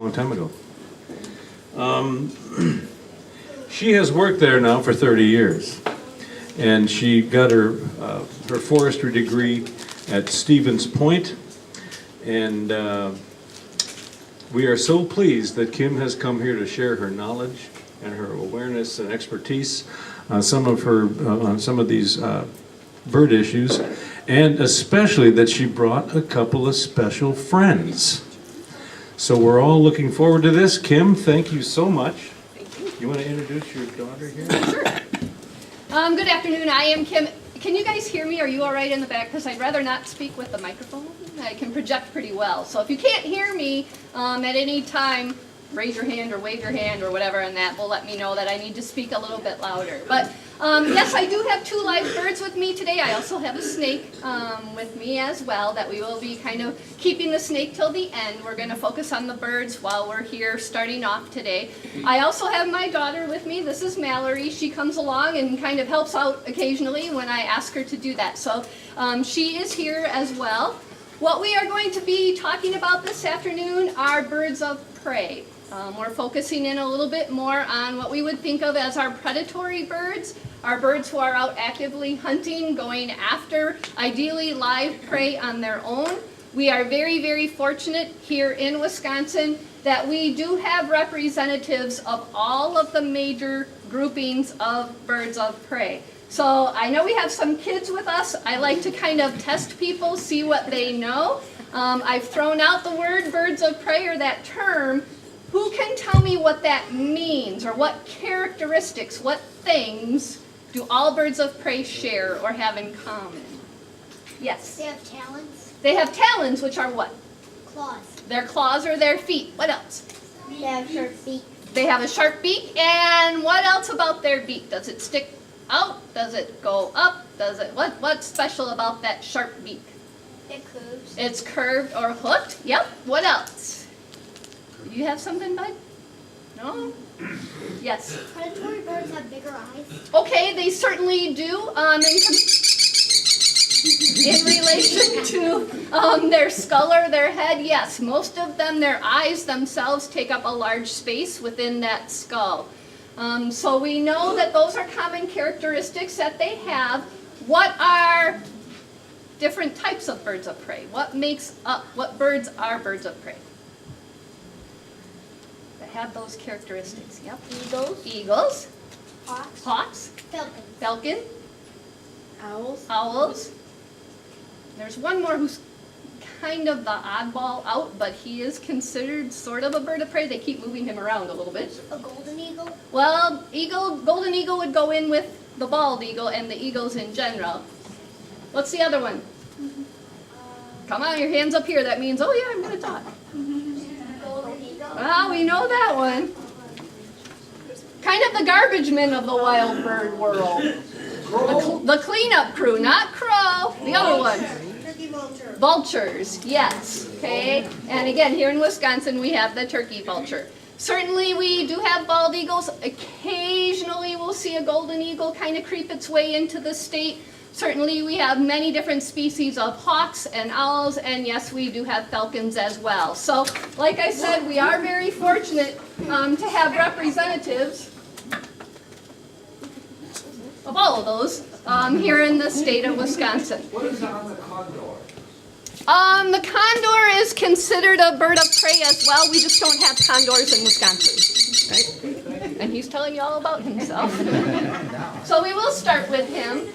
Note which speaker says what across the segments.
Speaker 1: long time ago. She has worked there now for 30 years, and she got her forestry degree at Stevens Point, and we are so pleased that Kim has come here to share her knowledge and her awareness and expertise on some of these bird issues, and especially that she brought a couple of special friends. So we're all looking forward to this. Kim, thank you so much.
Speaker 2: Thank you.
Speaker 1: You want to introduce your daughter here?
Speaker 2: Sure. Good afternoon. I am Kim. Can you guys hear me? Are you all right in the back? Because I'd rather not speak with the microphone. I can project pretty well. So if you can't hear me at any time, raise your hand or wave your hand or whatever, and that will let me know that I need to speak a little bit louder. But yes, I do have 2 live birds with me today. I also have a snake with me as well that we will be kind of keeping the snake till the end. We're going to focus on the birds while we're here starting off today. I also have my daughter with me. This is Mallory. She comes along and kind of helps out occasionally when I ask her to do that. So she is here as well. What we are going to be talking about this afternoon are birds of prey. We're focusing in a little bit more on what we would think of as our predatory birds, our birds who are out actively hunting, going after ideally live prey on their own. We are very, very fortunate here in Wisconsin that we do have representatives of all of the major groupings of birds of prey. So I know we have some kids with us. I like to kind of test people, see what they know. I've thrown out the word birds of prey, or that term. Who can tell me what that means, or what characteristics, what things do all birds of prey share or have in common? Yes?
Speaker 3: They have talons.
Speaker 2: They have talons, which are what?
Speaker 3: Claws.
Speaker 2: Their claws or their feet. What else?
Speaker 3: They have sharp beak.
Speaker 2: They have a sharp beak. And what else about their beak? Does it stick out? Does it go up? Does it? What's special about that sharp beak?
Speaker 3: It curves.
Speaker 2: It's curved or hooked. Yep. What else? You have something, bud? No? Yes.
Speaker 3: Predatory birds have bigger eyes.
Speaker 2: Okay, they certainly do. In relation to their skull or their head, yes. Most of them, their eyes themselves take up a large space within that skull. So we know that those are common characteristics that they have. What are different types of birds of prey? What makes up, what birds are birds of prey? That have those characteristics. Yep.
Speaker 3: Eagles.
Speaker 2: Eagles.
Speaker 3: Hawks.
Speaker 2: Hawks.
Speaker 3: Falcons.
Speaker 2: Falcon.
Speaker 3: Owls.
Speaker 2: Owls. There's one more who's kind of the oddball out, but he is considered sort of a bird of prey. They keep moving him around a little bit.
Speaker 3: A golden eagle.
Speaker 2: Well, golden eagle would go in with the bald eagle and the eagles in general. What's the other one? Come on, your hand's up here. That means, oh yeah, I'm going to talk.
Speaker 3: Golden eagle.
Speaker 2: Well, we know that one. Kind of the garbage men of the wild bird world. The cleanup crew, not crow, the other one.
Speaker 3: Turkey vulture.
Speaker 2: Vultures, yes, okay. And again, here in Wisconsin, we have the turkey vulture. Certainly, we do have bald eagles. Occasionally, we'll see a golden eagle kind of creep its way into the state. Certainly, we have many different species of hawks and owls, and yes, we do have falcons as well. So, like I said, we are very fortunate to have representatives of all of those here in the state of Wisconsin.
Speaker 4: What is on the condor?
Speaker 2: The condor is considered a bird of prey as well. We just don't have condors in Wisconsin, right? And he's telling you all about himself. So we will start with him.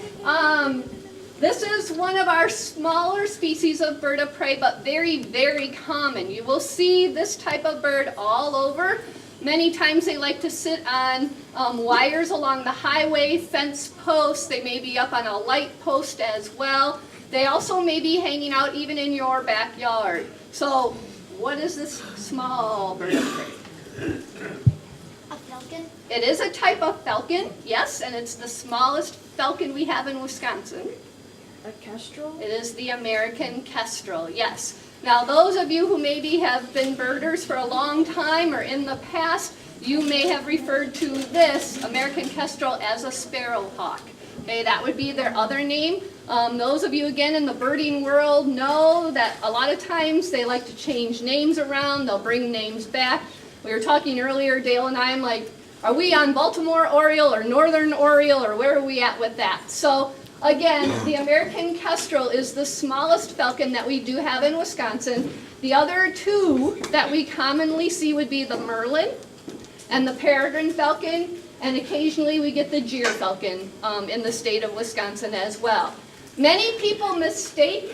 Speaker 2: This is one of our smaller species of bird of prey, but very, very common. You will see this type of bird all over. Many times they like to sit on wires along the highway, fence posts. They may be up on a light post as well. They also may be hanging out even in your backyard. So what is this small bird of prey?
Speaker 3: A falcon.
Speaker 2: It is a type of falcon, yes, and it's the smallest falcon we have in Wisconsin.
Speaker 5: A kestrel?
Speaker 2: It is the American kestrel, yes. Now, those of you who maybe have been birders for a long time or in the past, you may have referred to this American kestrel as a sparrowhawk. Okay, that would be their other name. Those of you, again, in the birding world know that a lot of times they like to change names around. They'll bring names back. We were talking earlier, Dale and I, I'm like, are we on Baltimore Oriole or Northern Oriole, or where are we at with that? So again, the American Kestrel is the smallest falcon that we do have in Wisconsin. The other two that we commonly see would be the Merlin and the peregrine falcon, and occasionally we get the gyr falcon in the state of Wisconsin as well. Many people mistake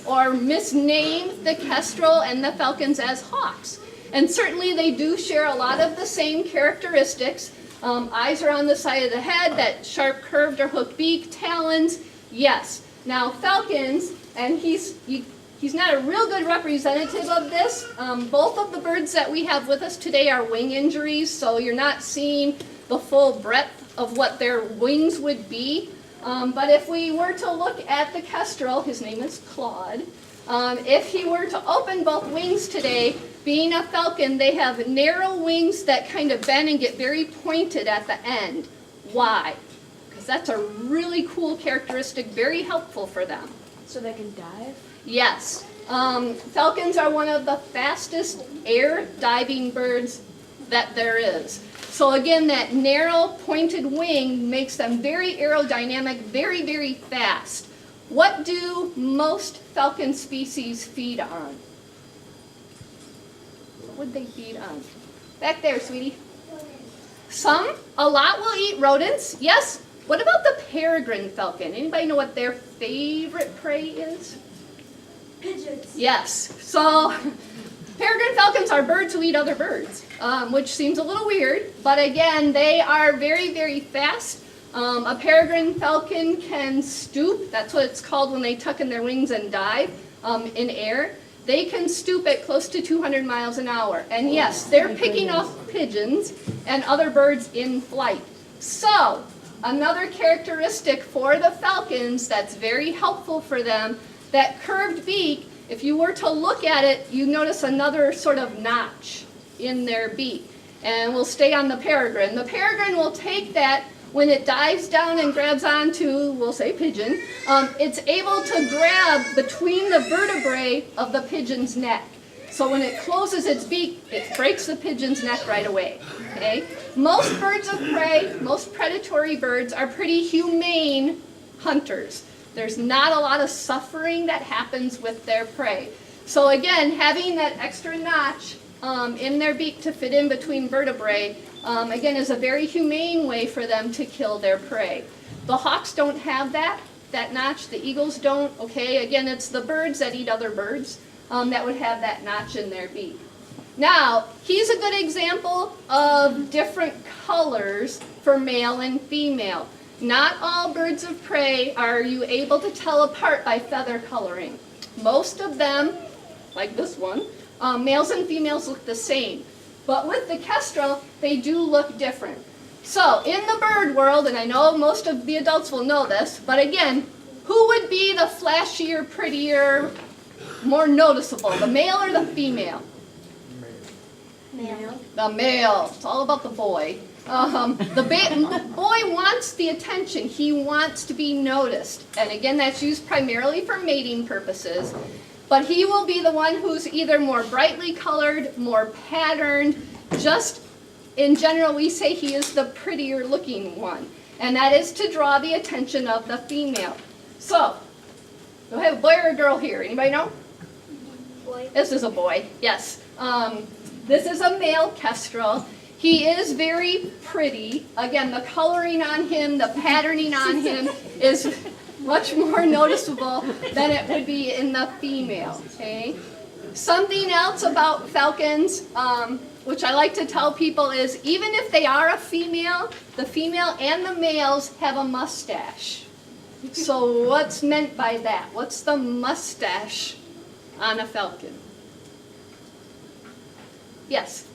Speaker 2: or misname the kestrel and the falcons as hawks. And certainly they do share a lot of the same characteristics. Eyes are on the side of the head, that sharp curved or hooked beak, talons, yes. Now falcons, and he's not a real good representative of this. Both of the birds that we have with us today are wing injuries, so you're not seeing the full breadth of what their wings would be. But if we were to look at the kestrel, his name is Claude, if he were to open both wings today, being a falcon, they have narrow wings that kind of bend and get very pointed at the end. Why? Because that's a really cool characteristic, very helpful for them.
Speaker 5: So they can dive?
Speaker 2: Yes. Falcons are one of the fastest air diving birds that there is. So again, that narrow pointed wing makes them very aerodynamic, very, very fast. What do most falcon species feed on? What would they feed on? Back there, sweetie. Some, a lot will eat rodents. Yes. What about the peregrine falcon? Anybody know what their favorite prey is?
Speaker 3: Pigeons.
Speaker 2: Yes. So peregrine falcons are birds who eat other birds, which seems a little weird, but again, they are very, very fast. A peregrine falcon can stoop. That's what it's called when they tuck in their wings and dive in air. They can stoop at close to 200 miles an hour. And yes, they're picking off pigeons and other birds in flight. So another characteristic for the falcons that's very helpful for them, that curved beak, if you were to look at it, you notice another sort of notch in their beak. And we'll stay on the peregrine. The peregrine will take that when it dives down and grabs onto, we'll say pigeon, it's able to grab between the vertebrae of the pigeon's neck. So when it closes its beak, it breaks the pigeon's neck right away. Okay? Most birds of prey, most predatory birds are pretty humane hunters. There's not a lot of suffering that happens with their prey. So again, having that extra notch in their beak to fit in between vertebrae, again, is a very humane way for them to kill their prey. The hawks don't have that notch. The eagles don't. Okay, again, it's the birds that eat other birds that would have that notch in their beak. Now, he's a good example of different colors for male and female. Not all birds of prey are you able to tell apart by feather coloring. Most of them, like this one, males and females look the same. But with the kestrel, they do look different. So in the bird world, and I know most of the adults will know this, but again, who would be the flashier, prettier, more noticeable, the male or the female?
Speaker 3: Male.
Speaker 2: The male. It's all about the boy. The boy wants the attention. He wants to be noticed. And again, that's used primarily for mating purposes. But he will be the one who's either more brightly colored, more patterned. Just in general, we say he is the prettier looking one. And that is to draw the attention of the female. So, do I have a boy or a girl here? Anybody know?
Speaker 3: Boy.
Speaker 2: This is a boy, yes. This is a male kestrel. He is very pretty. Again, the coloring on him, the patterning on him is much more noticeable than it would be in the female, okay? Something else about falcons, which I like to tell people is even if they are a female, the female and the males have a mustache. So what's meant by that? What's the mustache on a falcon? Yes?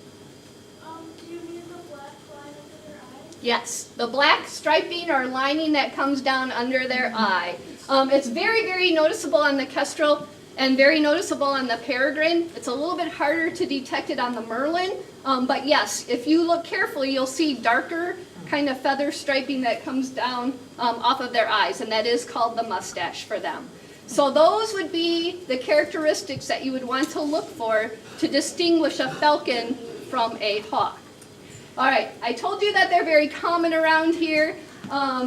Speaker 3: Do you mean the black line under their eye?
Speaker 2: Yes, the black striping or lining that comes down under their eye. It's very, very noticeable on the kestrel and very noticeable on the peregrine. It's a little bit harder to detect it on the merlin, but yes, if you look carefully, you'll see darker kind of feather striping that comes down off of their eyes, and that is called the mustache for them. So those would be the characteristics that you would want to look for to distinguish a falcon from a hawk. All right, I told you that they're very common around here.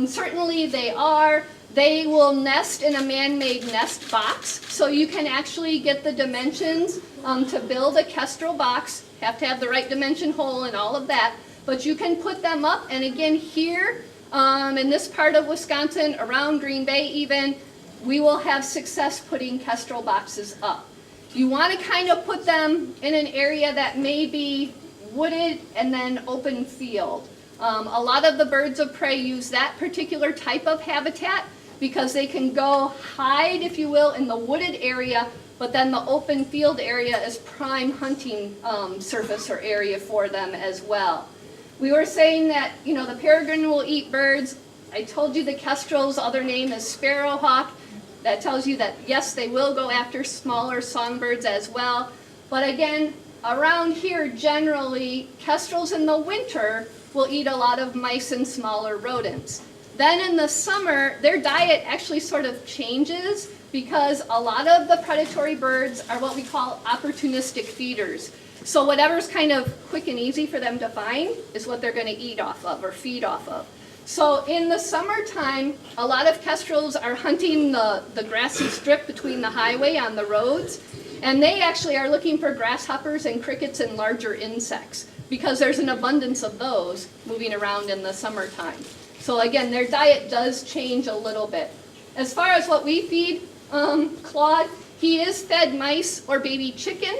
Speaker 2: Certainly they are. They will nest in a man-made nest box, so you can actually get the dimensions to build a kestrel box. Have to have the right dimension hole and all of that, but you can put them up. And again, here in this part of Wisconsin, around Green Bay even, we will have success putting kestrel boxes up. You want to kind of put them in an area that may be wooded and then open field. A lot of the birds of prey use that particular type of habitat because they can go hide, if you will, in the wooded area, but then the open field area is prime hunting surface or area for them as well. We were saying that, you know, the peregrine will eat birds. I told you the kestrel's other name is sparrowhawk. That tells you that, yes, they will go after smaller songbirds as well. But again, around here, generally, kestrels in the winter will eat a lot of mice and smaller rodents. Then in the summer, their diet actually sort of changes because a lot of the predatory birds are what we call opportunistic feeders. So whatever's kind of quick and easy for them to find is what they're going to eat off of or feed off of. So in the summertime, a lot of kestrels are hunting the grassy strip between the highway on the roads, and they actually are looking for grasshoppers and crickets and larger insects because there's an abundance of those moving around in the summertime. So again, their diet does change a little bit. As far as what we feed Claude, he is fed mice or baby chicken.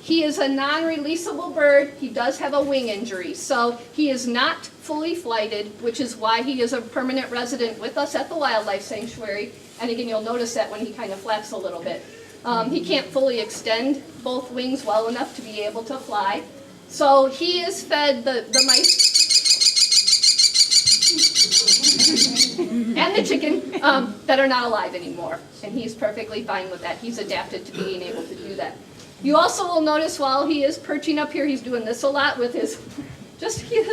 Speaker 2: He is a non-releasable bird. He does have a wing injury, so he is not fully flighted, which is why he is a permanent resident with us at the wildlife sanctuary. And again, you'll notice that when he kind of flaps a little bit. He can't fully extend both wings well enough to be able to fly. So he is fed the mice and the chicken that are not alive anymore. And he's perfectly fine with that. He's adapted to being able to do that. You also will notice while he is perching up here, he's doing this a lot with his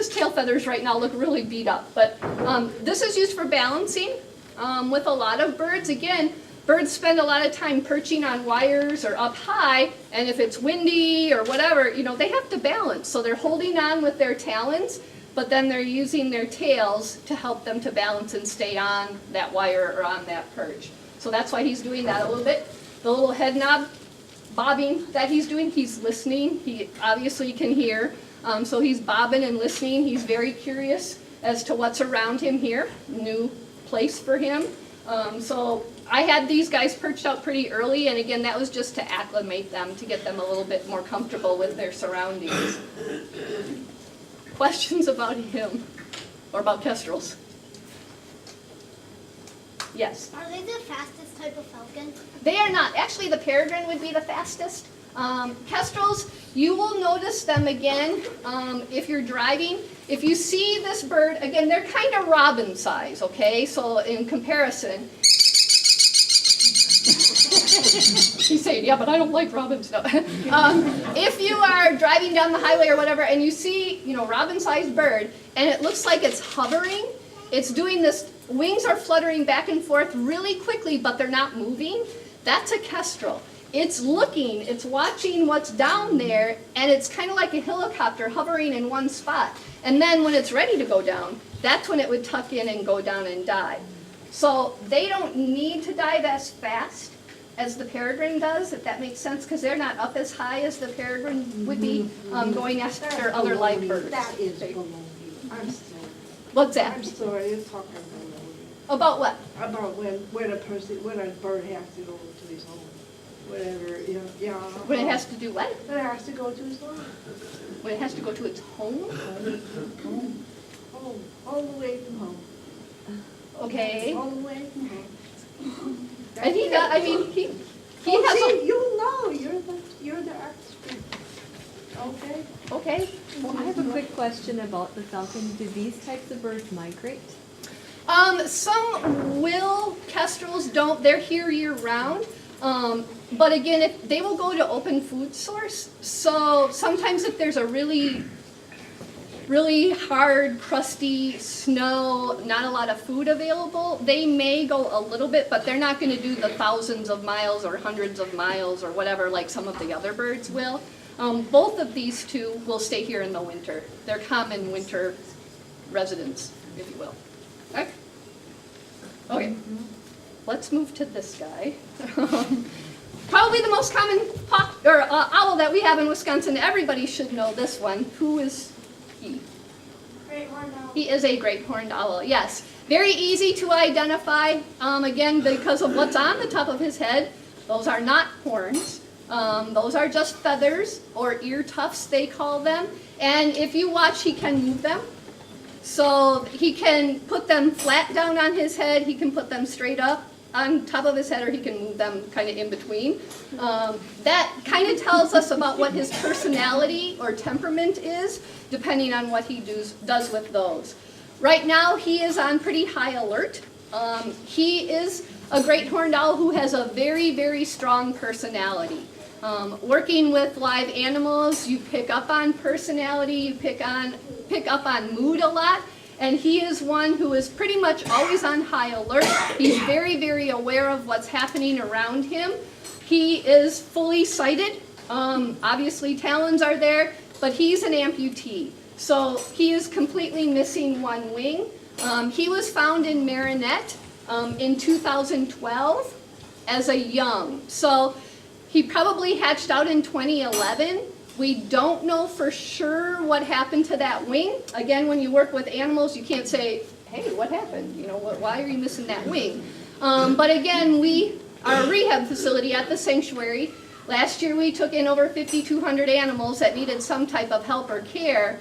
Speaker 2: tail feathers right now look really beat up. But this is used for balancing with a lot of birds. Again, birds spend a lot of time perching on wires or up high, and if it's windy or whatever, you know, they have to balance. So they're holding on with their talons, but then they're using their tails to help them to balance and stay on that wire or on that perch. So that's why he's doing that a little bit. The little head knob bobbing that he's doing, he's listening. He obviously can hear. So he's bobbing and listening. He's very curious as to what's around him here. New place for him. So I had these guys perched out pretty early, and again, that was just to acclimate them, to get them a little bit more comfortable with their surroundings. Questions about him or about kestrels? Yes?
Speaker 3: Are they the fastest type of falcon?
Speaker 2: They are not. Actually, the peregrine would be the fastest. Kestrels, you will notice them again if you're driving. If you see this bird, again, they're kind of robin size, okay? So in comparison, he's saying, yeah, but I don't like robins. No. If you are driving down the highway or whatever and you see, you know, robin-sized bird and it looks like it's hovering, it's doing this, wings are fluttering back and forth really quickly, but they're not moving, that's a kestrel. It's looking, it's watching what's down there, and it's kind of like a helicopter hovering in one spot. And then when it's ready to go down, that's when it would tuck in and go down and dive. So they don't need to dive as fast as the peregrine does, if that makes sense, because they're not up as high as the peregrine would be going after other live birds.
Speaker 4: That is below you. I'm sorry.
Speaker 2: What's that?
Speaker 4: I'm sorry, you're talking below you.
Speaker 2: About what?
Speaker 4: About when a bird has to go to his home. Whatever, yeah.
Speaker 2: When it has to do what?
Speaker 4: When it has to go to his home.
Speaker 2: When it has to go to its home?
Speaker 4: Home. All the way from home.
Speaker 2: Okay.
Speaker 4: All the way from home.
Speaker 2: And he does, I mean, he
Speaker 4: Oh,
Speaker 2: has
Speaker 4: see, you know, you're the expert. Okay?
Speaker 2: okay.
Speaker 6: Well, I have a quick question about the falcon. Do these types of birds migrate?
Speaker 2: Some will, kestrels don't, they're here year round. But again, if they will go to open food source. So sometimes if there's a really really hard, crusty snow, not a lot of food available, they may go a little bit, but they're not going to do the thousands of miles or hundreds of miles or whatever like some of the other birds will. Both of these two will stay here in the winter. They're common winter residents, if you will. Okay. Okay. Let's move to this guy. Probably the most common owl that we have in Wisconsin. Everybody should know this one. Who is he?
Speaker 3: Great horned owl.
Speaker 2: He is a great horned owl, yes. Very easy to identify, again, because of what's on the top of his head. Those are not horns. Those are just feathers, or ear tufts, they call them. And if you watch, he can move them. So he can put them flat down on his head, he can put them straight up on top of his head, or he can move them kind of in between. That kind of tells us about what his personality or temperament is, depending on what he does with those. Right now, he is on pretty high alert. He is a great horned owl who has a very, very strong personality. Working with live animals, you pick up on personality, you pick up on mood a lot. And he is one who is pretty much always on high alert. He's very, very aware of what's happening around him. He is fully sighted. Obviously, talons are there, but he's an amputee. So he is completely missing one wing. He was found in Marinette in 2012 as a young. So he probably hatched out in 2011. We don't know for sure what happened to that wing. Again, when you work with animals, you can't say, hey, what happened? You know, why are you missing that wing? But again, we are a rehab facility at the sanctuary. Last year we took in over 5,200 animals that needed some type of help or care.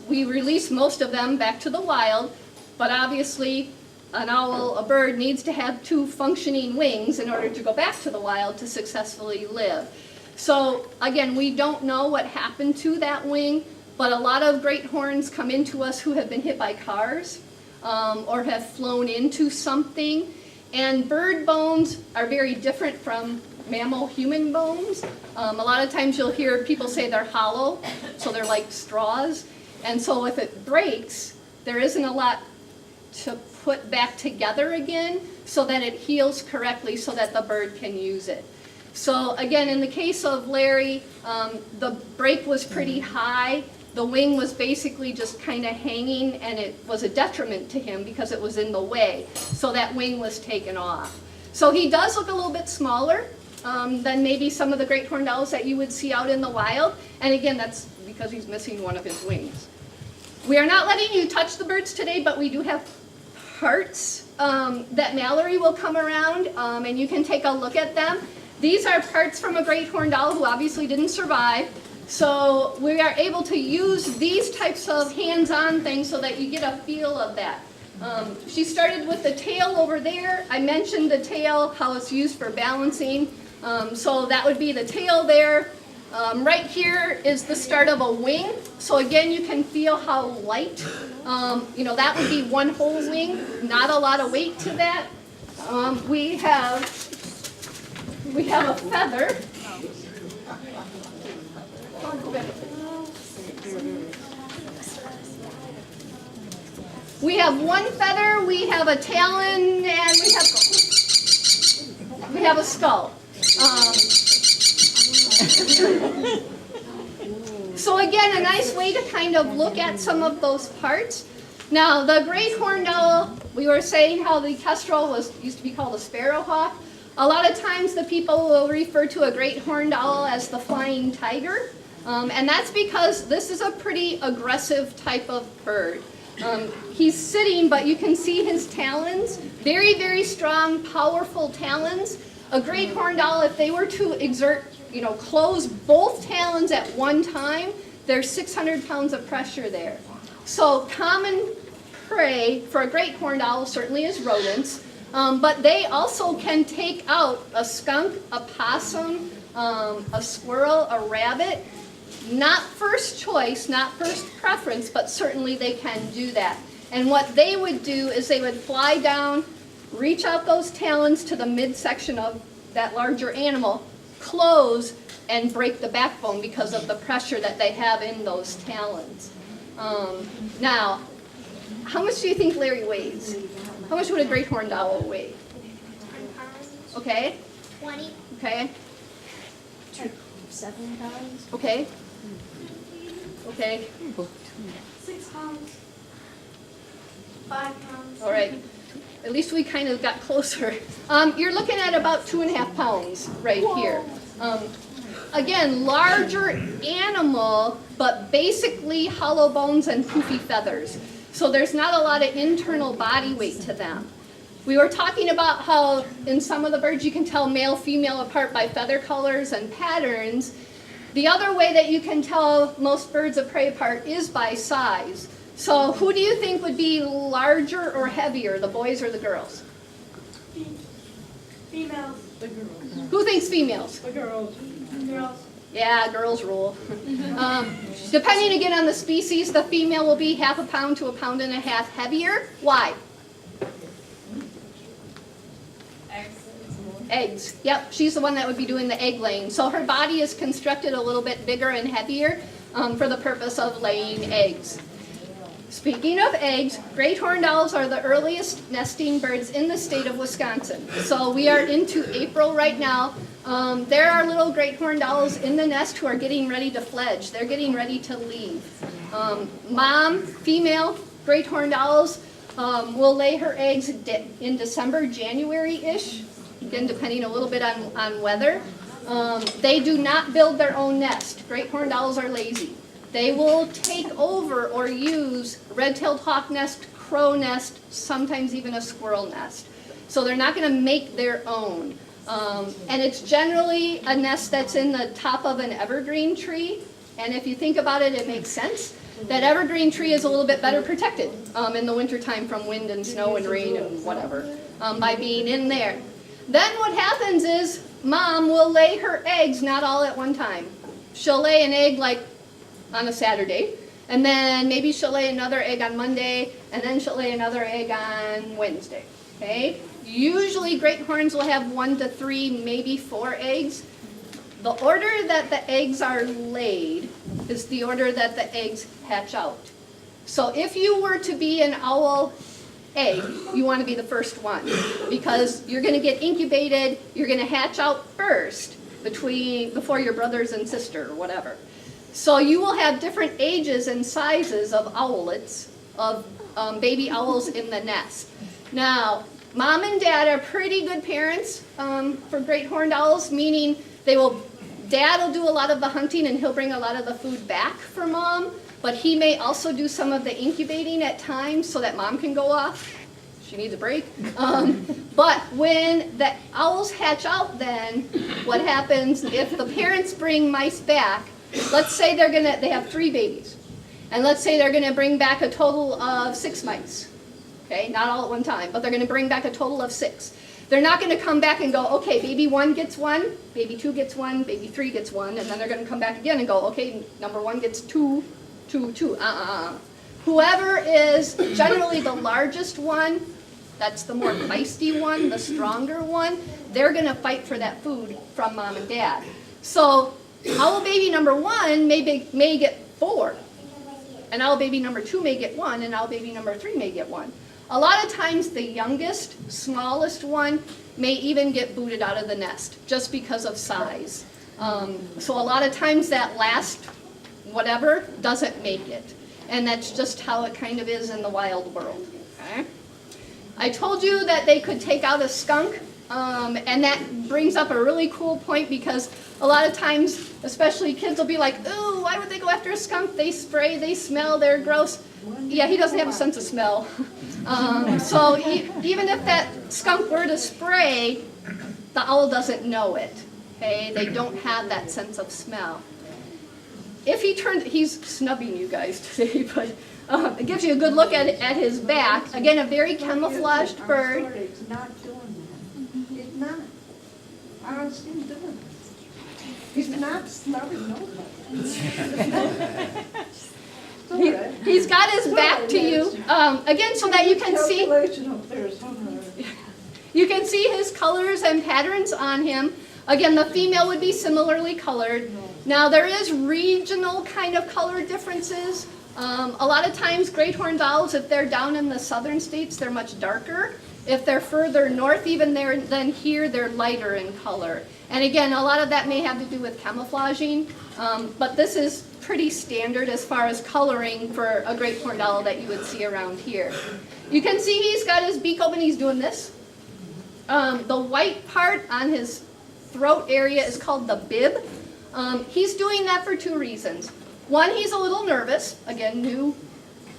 Speaker 2: We released most of them back to the wild, but obviously an owl, a bird, needs to have 2 functioning wings in order to go back to the wild to successfully live. So again, we don't know what happened to that wing, but a lot of great horns come into us who have been hit by cars or have flown into something. And bird bones are very different from mammal-human bones. A lot of times you'll hear people say they're hollow, so they're like straws. And so if it breaks, there isn't a lot to put back together again so that it heals correctly so that the bird can use it. So again, in the case of Larry, the break was pretty high. The wing was basically just kind of hanging, and it was a detriment to him because it was in the way. So that wing was taken off. So he does look a little bit smaller than maybe some of the great horned owls that you would see out in the wild. And again, that's because he's missing one of his wings. We are not letting you touch the birds today, but we do have parts that Mallory will come around, and you can take a look at them. These are parts from a great horned owl who obviously didn't survive. So we are able to use these types of hands-on things so that you get a feel of that. She started with the tail over there. I mentioned the tail, how it's used for balancing. So that would be the tail there. Right here is the start of a wing. So again, you can feel how light, that would be one whole wing, not a lot of weight to that. We have a feather. We have one feather, we have a talon, and we have a skull. So again, a nice way to kind of look at some of those parts. Now, the great horned owl, we were saying how the kestrel used to be called a sparrowhawk. A lot of times the people will refer to a great horned owl as the flying tiger. And that's because this is a pretty aggressive type of bird. He's sitting, but you can see his talons. Very, very strong, powerful talons. A great horned owl, if they were to close both talons at one time, there's 600 pounds of pressure there. So common prey for a great horned owl certainly is rodents, but they also can take out a skunk, a possum, a squirrel, a rabbit. Not first choice, not first preference, but certainly they can do that. And what they would do is they would fly down, reach out those talons to the midsection of that larger animal, close, and break the backbone because of the pressure that they have in those talons. Now, how much do you think Larry weighs? How much would a great horned owl weigh?
Speaker 3: 10 pounds.
Speaker 2: Okay,
Speaker 3: 20.
Speaker 2: okay,
Speaker 5: 7 pounds.
Speaker 2: okay, okay.
Speaker 3: 6 pounds. 5 pounds.
Speaker 2: All right. At least we kind of got closer. You're looking at about 2.5 pounds right here. Again, larger animal, but basically hollow bones and poofy feathers. So there's not a lot of internal body weight to them. We were talking about how in some of the birds you can tell male, female apart by feather colors and patterns. The other way that you can tell most birds of prey apart is by size. So who do you think would be larger or heavier, the boys or the girls?
Speaker 3: Females.
Speaker 4: The girls.
Speaker 2: Who thinks females?
Speaker 4: The girls.
Speaker 3: Girls.
Speaker 2: Yeah, girls rule. Depending again on the species, the female will be 0.5 pound to 1.5 pounds heavier. Why? Eggs. Yep, she's the one that would be doing the egg laying. So her body is constructed a little bit bigger and heavier for the purpose of laying eggs. Speaking of eggs, great horned owls are the earliest nesting birds in the state of Wisconsin. So we are into April right now. There are little great horned owls in the nest who are getting ready to fledge. They're getting ready to leave. Mom, female great horned owls will lay her eggs in December, January-ish, again depending a little bit on weather. They do not build their own nest. Great horned owls are lazy. They will take over or use red-tailed hawk nest, crow nest, sometimes even a squirrel nest. So they're not going to make their own. And it's generally a nest that's in the top of an evergreen tree. And if you think about it, it makes sense. That evergreen tree is a little bit better protected in the wintertime from wind and snow and rain and whatever by being in there. Then what happens is mom will lay her eggs not all at one time. She'll lay an egg like on a Saturday, and then maybe she'll lay another egg on Monday, and then she'll lay another egg on Wednesday, okay? Usually great horns will have 1 to 3, maybe 4 eggs. The order that the eggs are laid is the order that the eggs hatch out. So if you were to be an owl egg, you want to be the first one, because you're going to get incubated, you're going to hatch out first before your brothers and sister or whatever. So you will have different ages and sizes of owlets, of baby owls in the nest. Now, mom and dad are pretty good parents for great horned owls, meaning dad will do a lot of the hunting and he'll bring a lot of the food back for mom, but he may also do some of the incubating at times so that mom can go off. She needs a break. But when the owls hatch out then, what happens if the parents bring mice back? Let's say they have 3 babies, and let's say they're gonna bring back a total of 6 mice. Okay, not all at one time, but they're gonna bring back a total of 6. They're not gonna come back and go, okay, baby 1 gets 1, baby 2 gets 1, baby 3 gets 1, and then they're gonna come back again and go, okay, number 1 gets 2, 2, 2, Whoever is generally the largest one, that's the more feisty one, the stronger one, they're gonna fight for that food from mom and dad. So owl baby number 1 may get 4, and owl baby number 2 may get 1, and owl baby number 3 may get 1. A lot of times the youngest, smallest one may even get booted out of the nest just because of size. So a lot of times that last whatever doesn't make it, and that's just how it kind of is in the wild world. Okay? I told you that they could take out a skunk. And that brings up a really cool point, because a lot of times, especially kids will be like, ooh, why would they go after a skunk? They spray, they smell, they're gross. Yeah, he doesn't have a sense of smell. So even if that skunk were to spray, the owl doesn't know it. Okay, they don't have that sense of smell. If he's snubbing you guys today, but it gives you a good look at his back. Again, a very camouflaged bird.
Speaker 4: It's not doing that. It's not. I don't see him doing it. He's not snubbing nobody.
Speaker 2: He's got his back to you. Again, so that you can see.
Speaker 4: Calculation up there is somewhere.
Speaker 2: You can see his colors and patterns on him. Again, the female would be similarly colored. Now, there is regional kind of color differences. A lot of times great horned owls, if they're down in the southern states, they're much darker. If they're further north even there than here, they're lighter in color. And again, a lot of that may have to do with camouflaging, but this is pretty standard as far as coloring for a great horned owl that you would see around here. You can see he's got his beak open, he's doing this. The white part on his throat area is called the bib. He's doing that for two reasons. One, he's a little nervous, again, new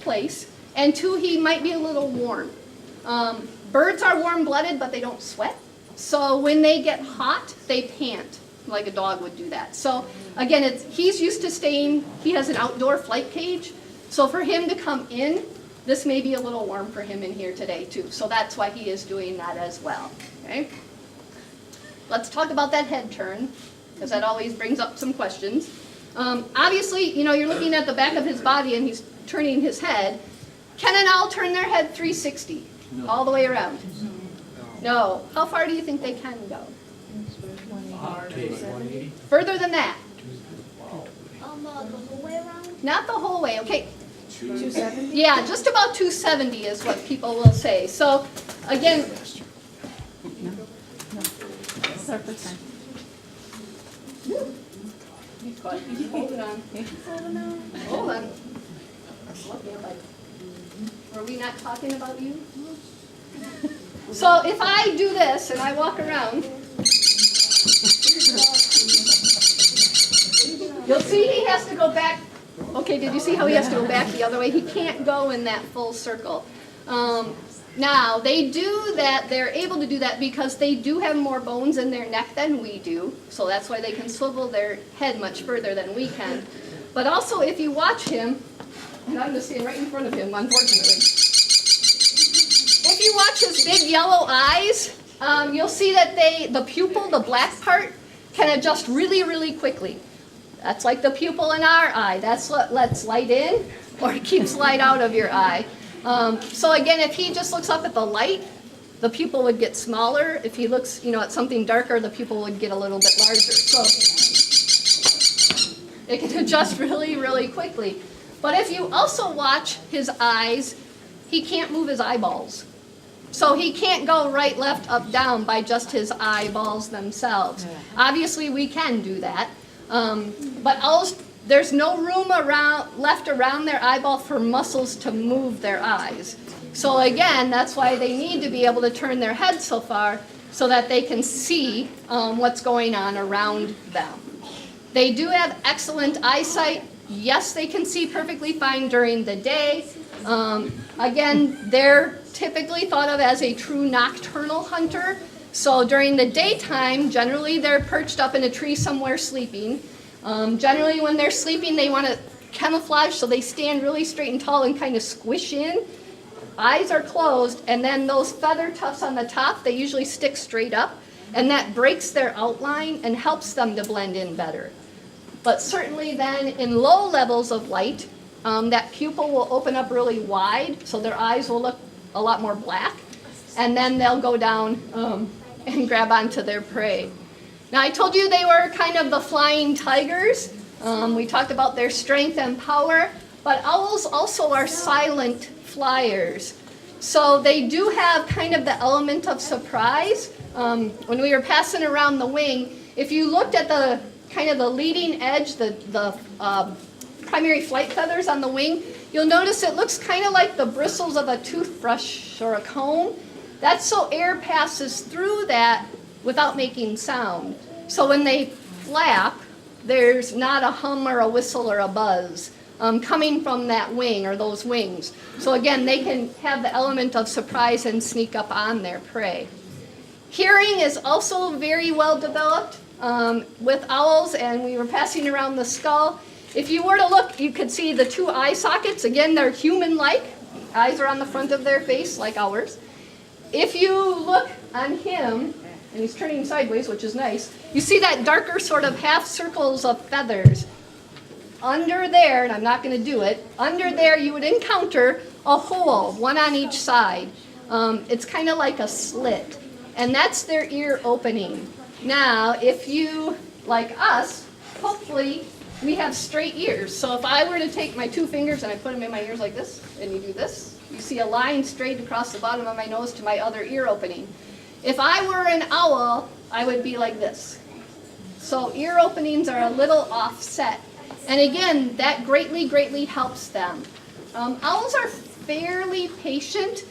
Speaker 2: place. And two, he might be a little warm. Birds are warm-blooded, but they don't sweat. So when they get hot, they pant, like a dog would do that. So again, he's used to staying, he has an outdoor flight cage. So for him to come in, this may be a little warm for him in here today too. So that's why he is doing that as well. Okay? Let's talk about that head turn, because that always brings up some questions. Obviously, you know, you're looking at the back of his body and he's turning his head. Can an owl turn their head 360? No. All the way around? No. How far do you think they can go?
Speaker 7: 180.
Speaker 2: Further than that?
Speaker 3: The whole way around?
Speaker 2: Not the whole way, okay.
Speaker 5: 270?
Speaker 2: Yeah, just about 270 is what people will say. So, again,
Speaker 6: Start the time.
Speaker 2: hold on. Hold on. Were we not talking about you? So if I do this and I walk around, you'll see he has to go back. Okay, did you see how he has to go back the other way? He can't go in that full circle. Now, they do that, they're able to do that because they do have more bones in their neck than we do. So that's why they can swivel their head much further than we can. But also, if you watch him, and I'm just standing right in front of him, unfortunately. If you watch his big yellow eyes, you'll see that the pupil, the black part, can adjust really, really quickly. That's like the pupil in our eye. That's what lets light in or keeps light out of your eye. So again, if he just looks up at the light, the pupil would get smaller. If he looks, you know, at something darker, the pupil would get a little bit larger. So it can adjust really, really quickly. But if you also watch his eyes, he can't move his eyeballs. So he can't go right, left, up, down by just his eyeballs themselves. Obviously, we can do that. But owls, there's no room left around their eyeball for muscles to move their eyes. So again, that's why they need to be able to turn their head so far so that they can see what's going on around them. They do have excellent eyesight. Yes, they can see perfectly fine during the day. Again, they're typically thought of as a true nocturnal hunter. So during the daytime, generally they're perched up in a tree somewhere sleeping. Generally when they're sleeping, they want to camouflage, so they stand really straight and tall and kind of squish in. Eyes are closed, and then those feather tufts on the top, they usually stick straight up, and that breaks their outline and helps them to blend in better. But certainly then in low levels of light, that pupil will open up really wide, so their eyes will look a lot more black, and then they'll go down and grab onto their prey. Now I told you they were kind of the flying tigers. We talked about their strength and power, but owls also are silent flyers. So they do have kind of the element of surprise. When we were passing around the wing, if you looked at the kind of the leading edge, the primary flight feathers on the wing, you'll notice it looks kind of like the bristles of a toothbrush or a comb. That's so air passes through that without making sound. So when they flap, there's not a hum or a whistle or a buzz coming from that wing or those wings. So again, they can have the element of surprise and sneak up on their prey. Hearing is also very well developed with owls, and we were passing around the skull. If you were to look, you could see the two eye sockets. Again, they're human-like. Eyes are on the front of their face like ours. If you look on him, and he's turning sideways, which is nice, you see that darker sort of half circles of feathers. Under there, and I'm not going to do it, under there you would encounter a hole, one on each side. It's kind of like a slit, and that's their ear opening. Now, if you, like us, hopefully we have straight ears. So if I were to take my 2 fingers and I put them in my ears like this, and you do this, you see a line straight across the bottom of my nose to my other ear opening. If I were an owl, I would be like this. So ear openings are a little offset. And again, that greatly helps them. Owls are fairly patient,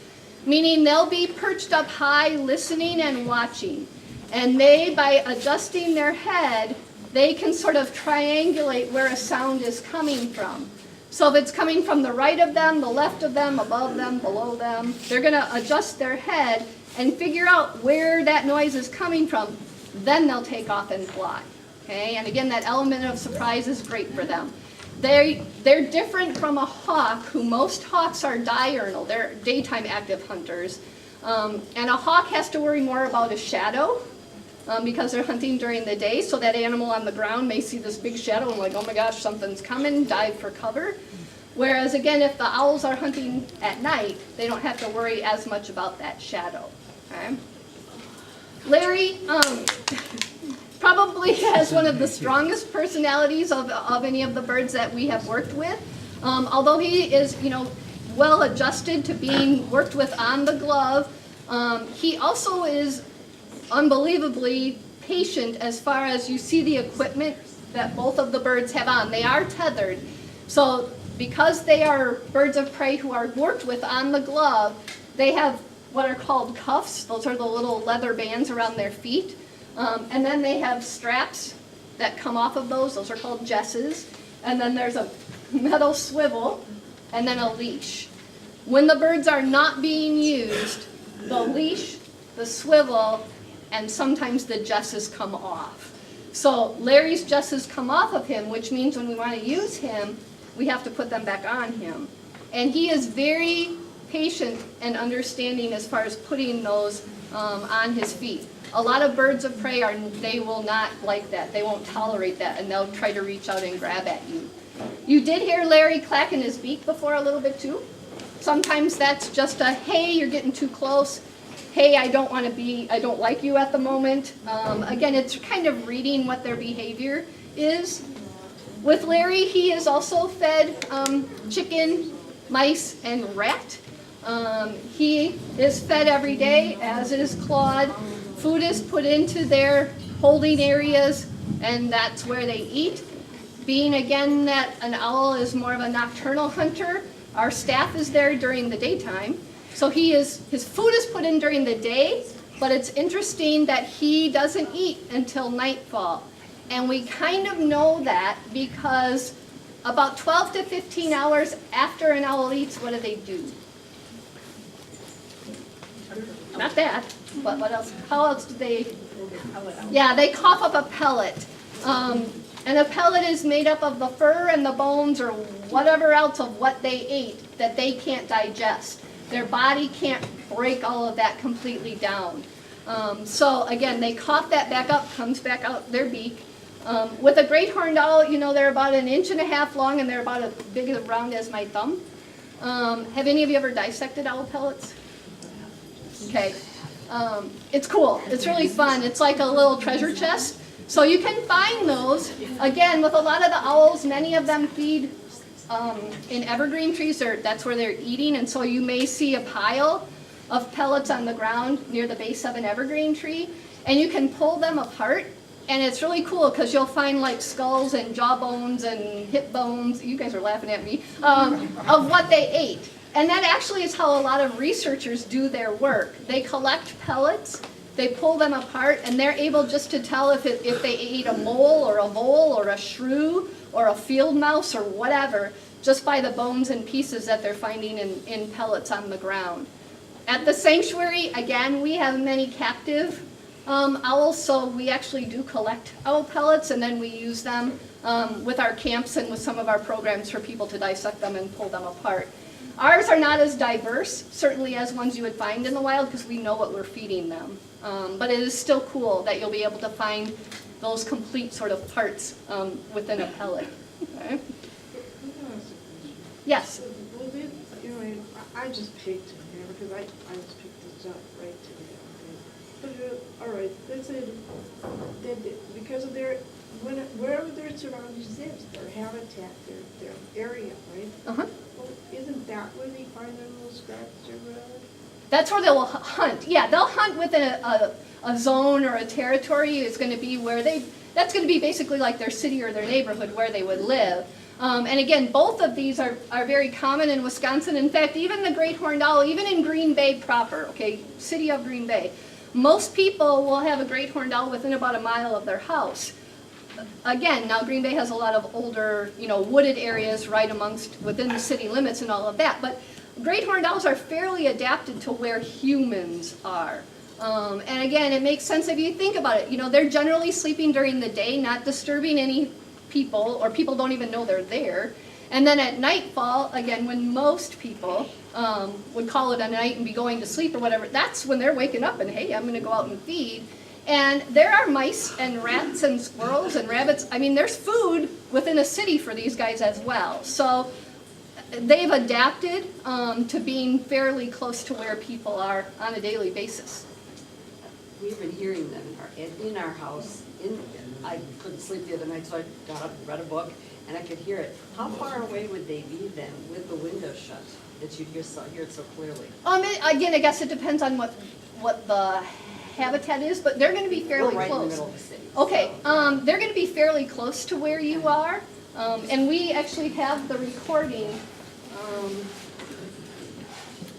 Speaker 2: meaning they'll be perched up high listening and watching. And they, by adjusting their head, they can sort of triangulate where a sound is coming from. So if it's coming from the right of them, the left of them, above them, below them, they're going to adjust their head and figure out where that noise is coming from. Then they'll take off and fly. Okay? And again, that element of surprise is great for them. They're different from a hawk, who most hawks are diurnal. They're daytime active hunters. And a hawk has to worry more about a shadow because they're hunting during the day. So that animal on the ground may see this big shadow and like, oh my gosh, something's coming, dive for cover. Whereas again, if the owls are hunting at night, they don't have to worry as much about that shadow. Okay? Larry probably has one of the strongest personalities of any of the birds that we have worked with. Although he is, well adjusted to being worked with on the glove, he also is unbelievably patient as far as you see the equipment that both of the birds have on. They are tethered. So because they are birds of prey who are worked with on the glove, they have what are called cuffs. Those are the little leather bands around their feet. And then they have straps that come off of those. Those are called jesses. And then there's a metal swivel and then a leash. When the birds are not being used, the leash, the swivel, and sometimes the jesses come off. So Larry's jesses come off of him, which means when we want to use him, we have to put them back on him. And he is very patient and understanding as far as putting those on his feet. A lot of birds of prey, they will not like that. They won't tolerate that, and they'll try to reach out and grab at you. You did hear Larry clacking his beak before a little bit too. Sometimes that's just a, hey, you're getting too close. Hey, I don't like you at the moment. Again, it's kind of reading what their behavior is. With Larry, he is also fed chicken, mice, and rat. He is fed every day, as is Claude. Food is put into their holding areas, and that's where they eat. Being, again, that an owl is more of a nocturnal hunter, our staff is there during the daytime. So his food is put in during the day, but it's interesting that he doesn't eat until nightfall. And we kind of know that because about 12 to 15 hours after an owl eats, what do? Not that, but what else? How else do they? Yeah, they cough up a pellet. And a pellet is made up of the fur and the bones or whatever else of what they ate that they can't digest. Their body can't break all of that completely down. So again, they cough that back up, comes back out their beak. With a great horned owl, they're about 1.5 inches long and they're about as big as round as my thumb. Have any of you ever dissected owl pellets? Okay. It's cool. It's really fun. It's like a little treasure chest. So you can find those. Again, with a lot of the owls, many of them feed in evergreen trees. That's where they're eating. And so you may see a pile of pellets on the ground near the base of an evergreen tree. And you can pull them apart. And it's really cool because you'll find like skulls and jawbones and hip bones. You guys are laughing at me. Of what they ate. And that actually is how a lot of researchers do their work. They collect pellets, they pull them apart, and they're able just to tell if they ate a mole or a vole or a shrew or a field mouse or whatever, just by the bones and pieces that they're finding in pellets on the ground. At the sanctuary, again, we have many captive owls, so we actually do collect owl pellets, and then we use them with our camps and with some of our programs for people to dissect them and pull them apart. Ours are not as diverse, certainly as ones you would find in the wild, because we know what we're feeding them. But it is still cool that you'll be able to find those complete sort of parts within a pellet. Okay. Yes?
Speaker 4: Well, I just picked here because I just picked this up right today. Okay. But all right, was it, because of their, wherever their surroundings is, their habitat, their area, right?
Speaker 2: Uh-huh.
Speaker 4: Well, isn't that where they find their little scraps or whatever?
Speaker 2: That's where they'll hunt. Yeah, they'll hunt within a zone or a territory. It's going to be where that's going to be basically like their city or their neighborhood where they would live. And again, both of these are very common in Wisconsin. In fact, even the great horned owl, even in Green Bay proper, okay, city of Green Bay, most people will have a great horned owl within about a mile of their house. Again, now Green Bay has a lot of older, wooded areas right within the city limits and all of that, but great horned owls are fairly adapted to where humans are. And again, it makes sense if you think about it. They're generally sleeping during the day, not disturbing any people, or people don't even know they're there. And then at nightfall, again, when most people would call it a night and be going to sleep or whatever, that's when they're waking up and, hey, I'm going to go out and feed. And there are mice and rats and squirrels and rabbits. I mean, there's food within a city for these guys as well. So they've adapted to being fairly close to where people are on a daily basis.
Speaker 7: We've been hearing them in our house. I couldn't sleep the other night, so I got up and read a book, and I could hear it. How far away would they be then, with the window shut, that you'd hear it so clearly?
Speaker 2: Again, I guess it depends on what the habitat is, but they're going to be fairly
Speaker 7: We're right
Speaker 2: close.
Speaker 7: in the middle of the city.
Speaker 2: Okay, they're going to be fairly close to where you are, and we actually have the recording.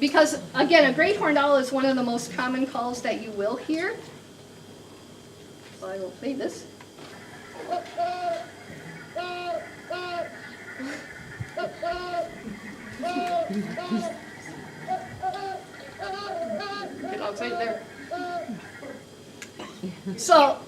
Speaker 2: Because, again, a great horned owl is one of the most common calls that you will hear. So I will play this. Get outside there. So,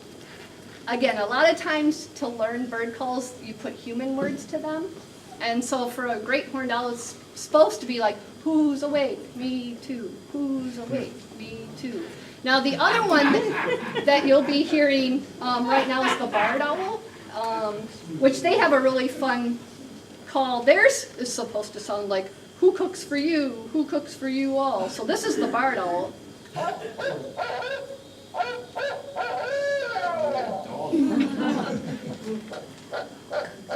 Speaker 2: again, a lot of times to learn bird calls, you put human words to them. And so for a great horned owl, it's supposed to be like, who's awake? Me too. Who's awake? Me too. Now the other one that you'll be hearing right now is the barred owl, which they have a really fun call. Theirs is supposed to sound like, who cooks for you? Who cooks for you all? So this is the barred owl.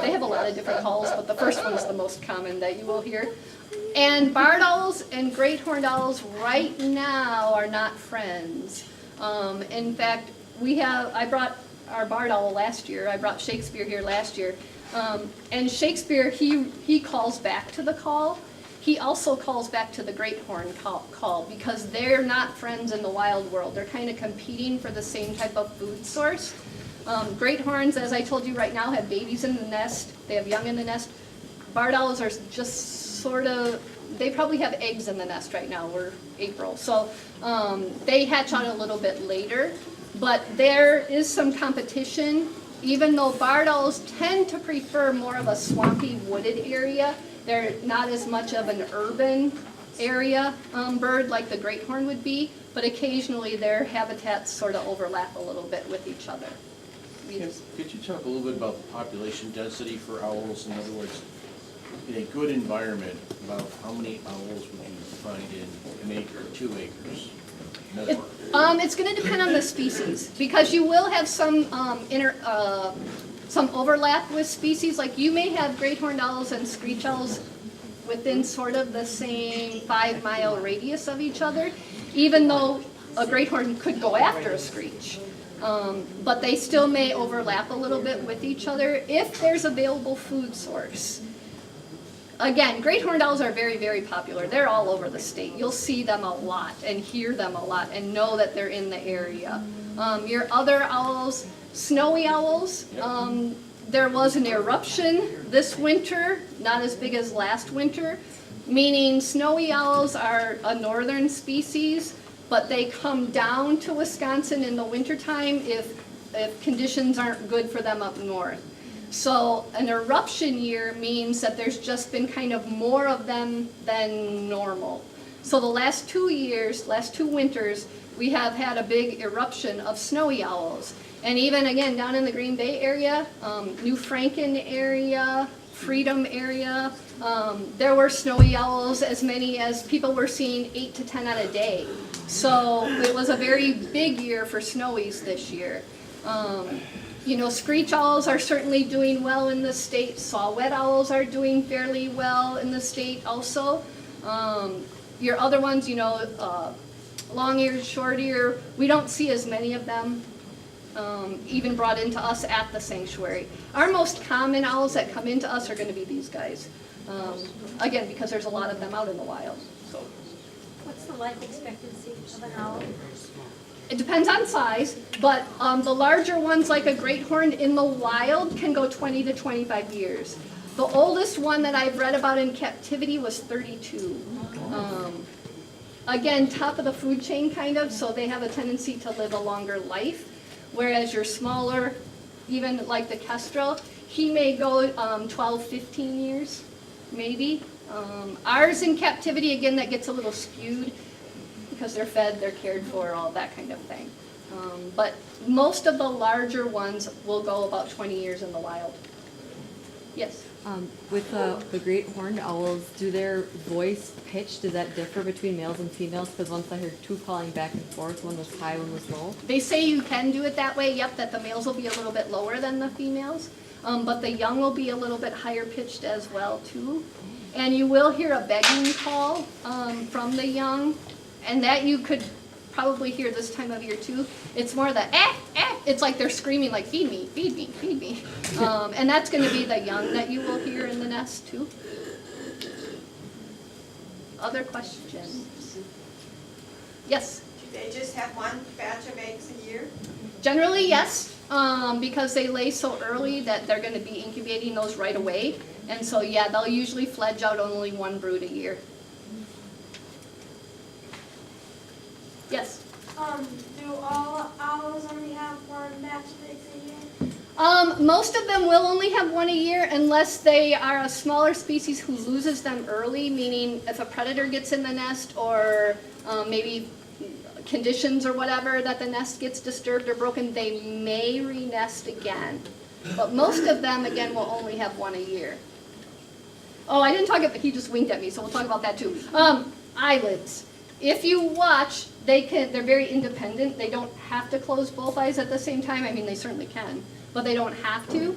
Speaker 2: They have a lot of different calls, but the first one is the most common that you will hear. And barred owls and great horned owls right now are not friends. In fact, I brought our barred owl last year. I brought Shakespeare here last year. And Shakespeare, he calls back to the call. He also calls back to the great horn call because they're not friends in the wild world. They're kind of competing for the same type of food source. Great horns, as I told you right now, have babies in the nest. They have young in the nest. Barred owls are just sort of, they probably have eggs in the nest right now. We're April. So they hatch out a little bit later. But there is some competition. Even though barred owls tend to prefer more of a swampy, wooded area, they're not as much of an urban area bird like the great horn would be, but occasionally their habitats sort of overlap a little bit with each other.
Speaker 8: Could you talk a little bit about the population density for owls? In other words, in a good environment, about how many owls would you find in an acre, 2 acres?
Speaker 2: It's going to depend on the species because you will have some overlap with species. Like you may have great horned owls and screech owls within sort of the same 5-mile radius of each other, even though a great horn could go after a screech. But they still may overlap a little bit with each other if there's available food source. Again, great horned owls are very, very popular. They're all over the state. You'll see them a lot and hear them a lot and know that they're in the area. Your other owls, snowy owls, there was an eruption this winter, not as big as last winter, meaning snowy owls are a northern species, but they come down to Wisconsin in the wintertime if conditions aren't good for them up north. So an eruption year means that there's just been kind of more of them than normal. So the last 2 winters, we have had a big eruption of snowy owls. And even again, down in the Green Bay area, New Franken area, Freedom area, there were snowy owls as many as people were seeing 8 to 10 on a day. So it was a very big year for snowies this year. You know, screech owls are certainly doing well in the state. Saw-whet owls are doing fairly well in the state also. Your other ones, you know, long-eared, short-ear, we don't see as many of them even brought into us at the sanctuary. Our most common owls that come into us are going to be these guys. Again, because there's a lot of them out in the wild. So
Speaker 3: What's the life expectancy of an owl?
Speaker 2: it depends on size, but the larger ones, like a great horn in the wild, can go 20 to 25 years. The oldest one that I've read about in captivity was 32. Again, top of the food chain kind of, so they have a tendency to live a longer life, whereas your smaller, even like the Kestrel, he may go 12, 15 years, maybe. Ours in captivity, again, that gets a little skewed because they're fed, they're cared for, all that kind of thing. But most of the larger ones will go about 20 years in the wild. Yes?
Speaker 6: With the great horned owls, do their voice pitch, does that differ between males and females? Because once I heard two calling back and forth, one was high, one was low.
Speaker 2: They say you can do it that way, yep, that the males will be a little bit lower than the females. But the young will be a little bit higher pitched as well too. And you will hear a begging call from the young, and that you could probably hear this time of year too. It's more the it's like they're screaming like feed me, feed me, feed me. And that's going to be the young that you will hear in the nest too. Other questions? Yes?
Speaker 4: Do they just have one batch of eggs a year?
Speaker 2: Generally, yes, because they lay so early that they're going to be incubating those right away. And so, yeah, they'll usually fledge out only one brood a year. Yes?
Speaker 3: Do all owls only have one batch of eggs a year?
Speaker 2: Most of them will only have one a year unless they are a smaller species who loses them early, meaning if a predator gets in the nest or maybe conditions or whatever that the nest gets disturbed or broken, they may re-nest again. But most of them, again, will only have one a year. Oh, I didn't talk about, he just winked at me, so we'll talk about that too. Eyelids. If you watch, they're very independent. They don't have to close both eyes at the same time. I mean, they certainly can, but they don't have to.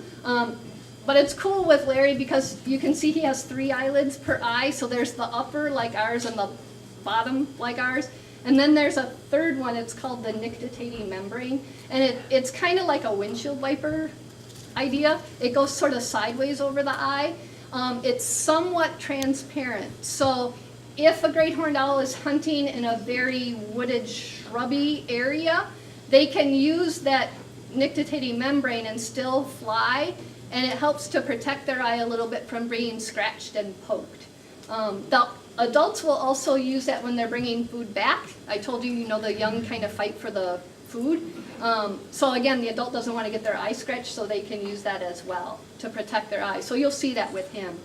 Speaker 2: But it's cool with Larry because you can see he has 3 eyelids per eye. So there's the upper like ours and the bottom like ours. And then there's a third one, it's called the nictitating membrane. And it's kind of like a windshield wiper idea. It goes sort of sideways over the eye. It's somewhat transparent. So if a great horned owl is hunting in a very wooded, shrubby area, they can use that nictitating membrane and still fly, and it helps to protect their eye a little bit from being scratched and poked. The adults will also use that when they're bringing food back. I told you, the young kind of fight for the food. So again, the adult doesn't want to get their eye scratched, so they can use that as well to protect their eye. So you'll see that with him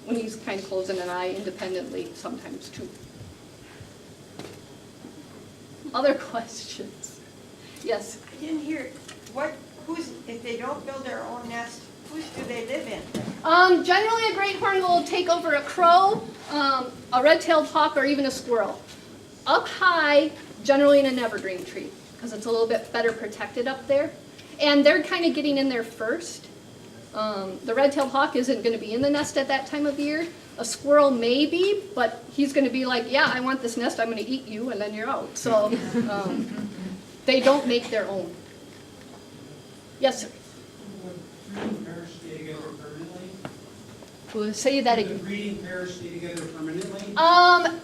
Speaker 2: when he's kind of closing an eye independently sometimes too. Other questions? Yes?
Speaker 4: I didn't hear, if they don't build their own nest, whose do they live in?
Speaker 2: Generally a great horn will take over a crow, a red-tailed hawk, or even a squirrel. Up high, generally in an evergreen tree, because it's a little bit better protected up there. And they're kind of getting in there first. The red-tailed hawk isn't going to be in the nest at that time of year. A squirrel may be, but he's going to be like, yeah, I want this nest, I'm going to eat you, and then you're out. So they don't make their own. Yes, sir?
Speaker 9: Breeding pairs stay together permanently?
Speaker 2: We'll say that
Speaker 9: Do
Speaker 2: again.
Speaker 9: the breeding pairs stay together permanently?
Speaker 2: I'm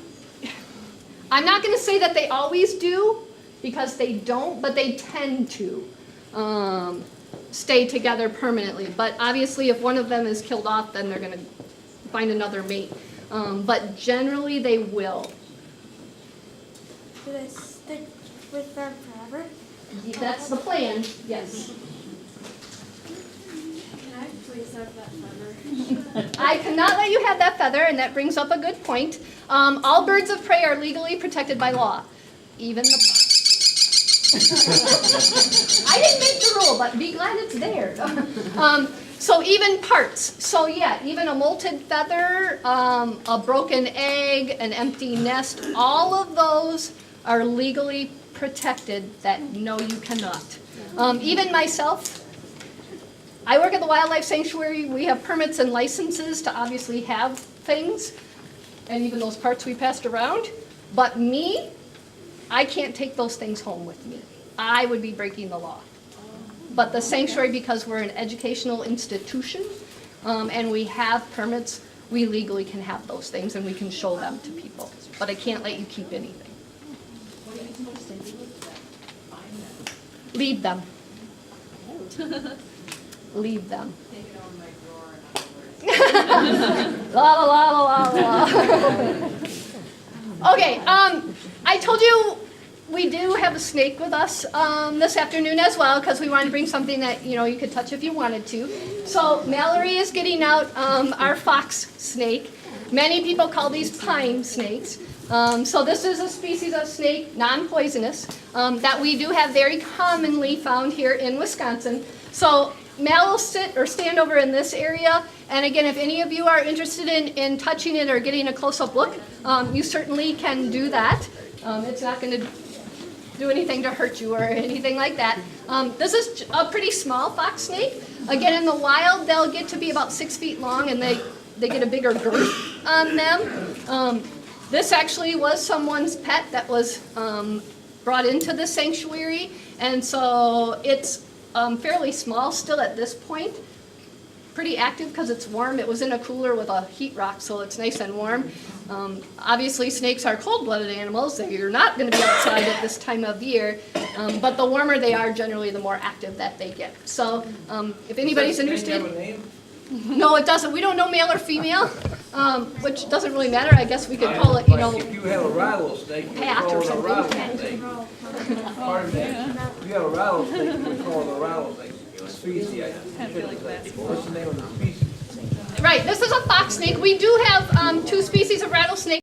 Speaker 2: not going to say that they always do, because they don't, but they tend to stay together permanently. But obviously, if one of them is killed off, then they're going to find another mate. But generally, they will.
Speaker 3: Do they stick with them forever?
Speaker 2: That's the plan, yes.
Speaker 5: Can I please have that feather?
Speaker 2: I cannot let you have that feather, and that brings up a good point. All birds of prey are legally protected by law. Even the... I didn't make the rule, but be glad it's there. So even parts. So yeah, even a molted feather, a broken egg, an empty nest, all of those are legally protected that no, you cannot. Even myself, I work at the Wildlife Sanctuary. We have permits and licenses to obviously have things, and even those parts we passed around. But me, I can't take those things home with me. I would be breaking the law. But the sanctuary, because we're an educational institution, and we have permits, we legally can have those things and we can show them to people. But I can't let you keep anything.
Speaker 5: What are you supposed to do with them? Find them.
Speaker 2: Leave them. Leave them.
Speaker 5: Take it out of my drawer and
Speaker 2: La la la la la la. Okay, I told you we do have a snake with us this afternoon as well, because we wanted to bring something that you could touch if you wanted to. So Mallory is getting out our fox snake. Many people call these pine snakes. So this is a species of snake, non-poisonous, that we do have very commonly found here in Wisconsin. So Mal will sit or stand over in this area, and again, if any of you are interested in touching it or getting a close-up look, you certainly can do that. It's not going to do anything to hurt you or anything like that. This is a pretty small fox snake. Again, in the wild, they'll get to be about 6 feet long, and they get a bigger girth on them. This actually was someone's pet that was brought into the sanctuary, and so it's fairly small still at this point. Pretty active because it's warm. It was in a cooler with a heat rock, so it's nice and warm. Obviously, snakes are cold-blooded animals. You're not going to be outside at this time of year, but the warmer they are, generally, the more active that they get. So if anybody's interested...
Speaker 9: Does that snake have a name?
Speaker 2: No, it doesn't. We don't know male or female, which doesn't really matter. I guess we could call it,
Speaker 9: Like if you have a rattlesnake, you
Speaker 2: Pat
Speaker 9: call
Speaker 2: or
Speaker 9: it a
Speaker 2: something.
Speaker 9: rattlesnake. Pardon me. If you have a rattlesnake, you call it a rattlesnake. Species. What's the name of the species?
Speaker 2: Right, this is a fox snake. We do have 2 species of rattlesnake.